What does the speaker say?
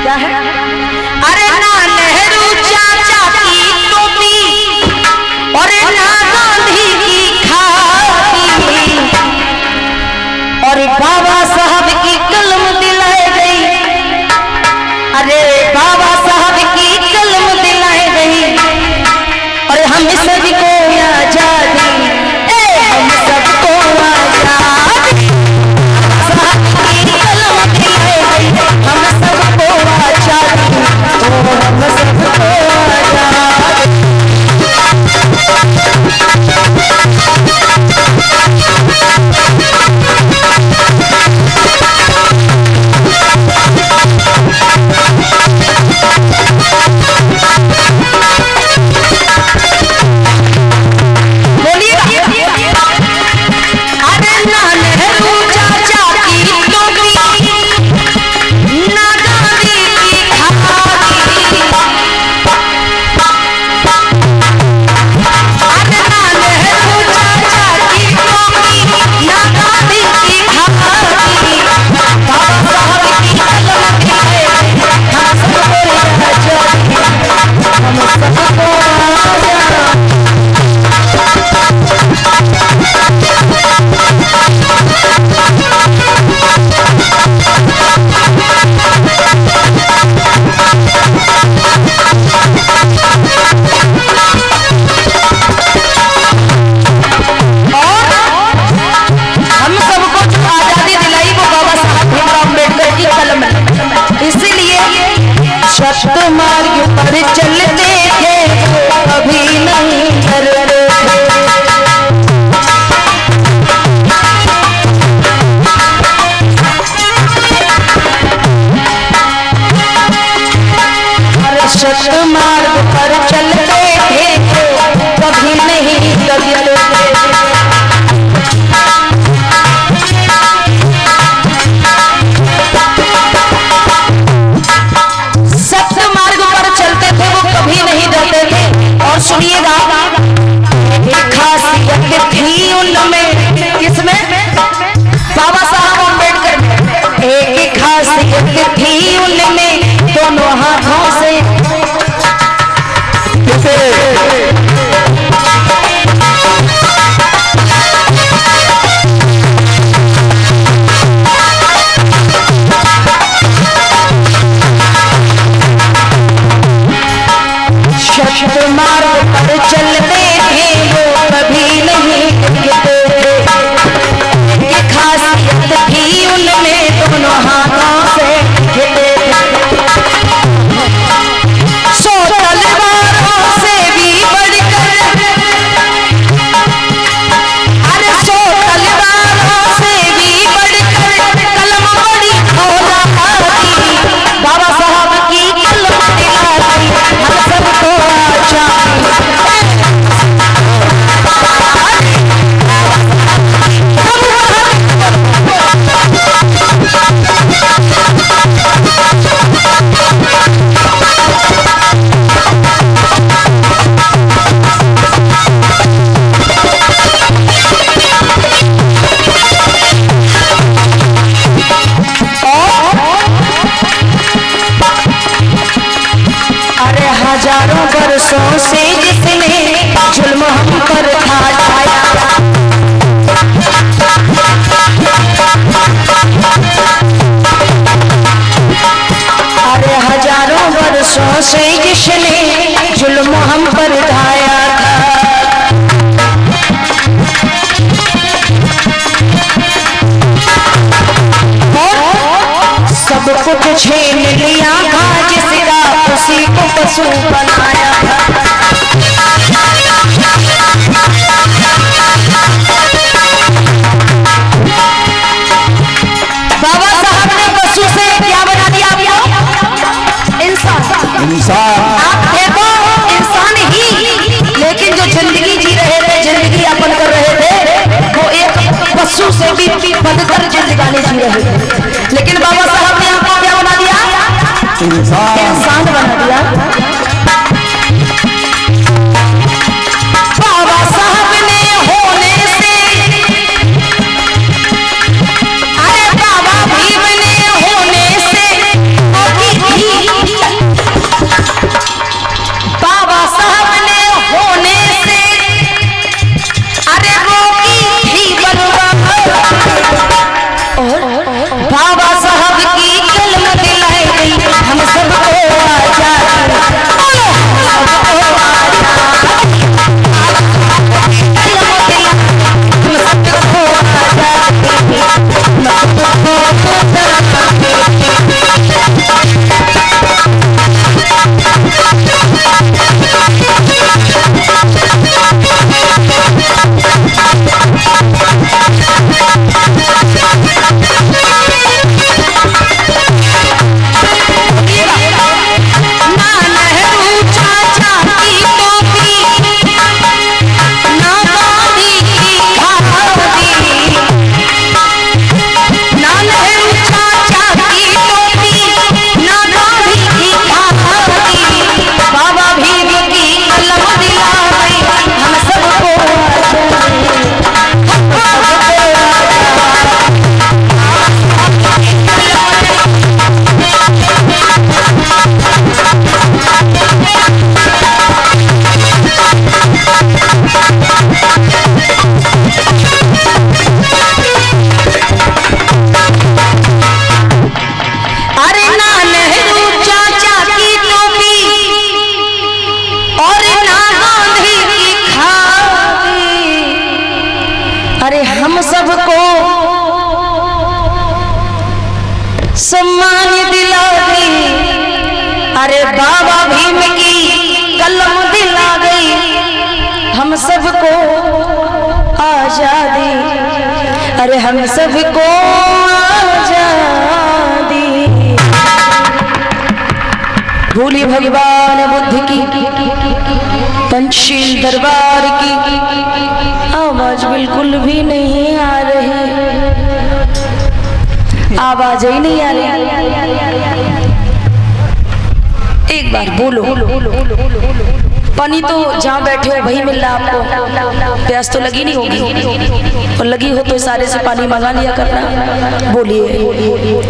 क्या है? अरे ना नेहरू चाचा की टोपी और ना गांधी की खाकी और बाबा साहब की कलम दिलाई गई। अरे बाबा साहब की कलम दिलाई गई और हम सबको आजादी, हम सबको आजादी, साहब की कलम दिलाई गई, हम सबको आजादी, हम सबको आजादी। सत्य मार्ग पर चलते थे कभी नहीं डरते थे। सत्य मार्ग पर चलते थे कभी नहीं डरते थे। और सुनिएगा एक खासियत थी उनमें, किसमें? बाबा साहब अम्बेडकर में एक खासियत थी उनमें, दोनों हाथों से सत्य मार्ग पर चलते थे वो कभी नहीं गिरते थे। ये खासियत थी उनमें, दोनों हाथों से गिरते थे। सौ तलवारों से भी बढ़कर, अरे 100 तलवारों से भी बढ़कर कलम बड़ी औलादी, बाबा साहब की कलम दिलाई, हम सबको हजारों बरसों से जिसने जुल्म हम पर ढाया, अरे हजारों बरसों से जिसने जुल्म हम पर ढाया था, सब कुछ छीन लिया था जिसका, उसी को पशु बनाया था। बाबा साहब ने पशु से क्या बना दिया आपको? इंसान। आप देखो इंसान ही, लेकिन जो जिंदगी जी रहे थे, जिंदगी यापन कर रहे थे, वो एक पशु से भी बदतर जिंदगानी जी रहे थे। लेकिन बाबा साहब ने आपको क्या बना दिया? इंसान बना दिया। जान दिला दी, अरे बाबा भीम की कलम दिला गई, हम सबको आजादी, अरे हम सबको आजादी। भोले भगवान बुद्ध की पंचशील दरबार की आवाज बिल्कुल भी नहीं आ रही, आवाज ही नहीं आ रही। एक बार बोलो, पानी तो जहाँ बैठे हो वही मिल रहा आपको, प्यास तो लगी नहीं होगी, और लगी हो तो सारे से पानी मंगा लिया करना। बोलिए।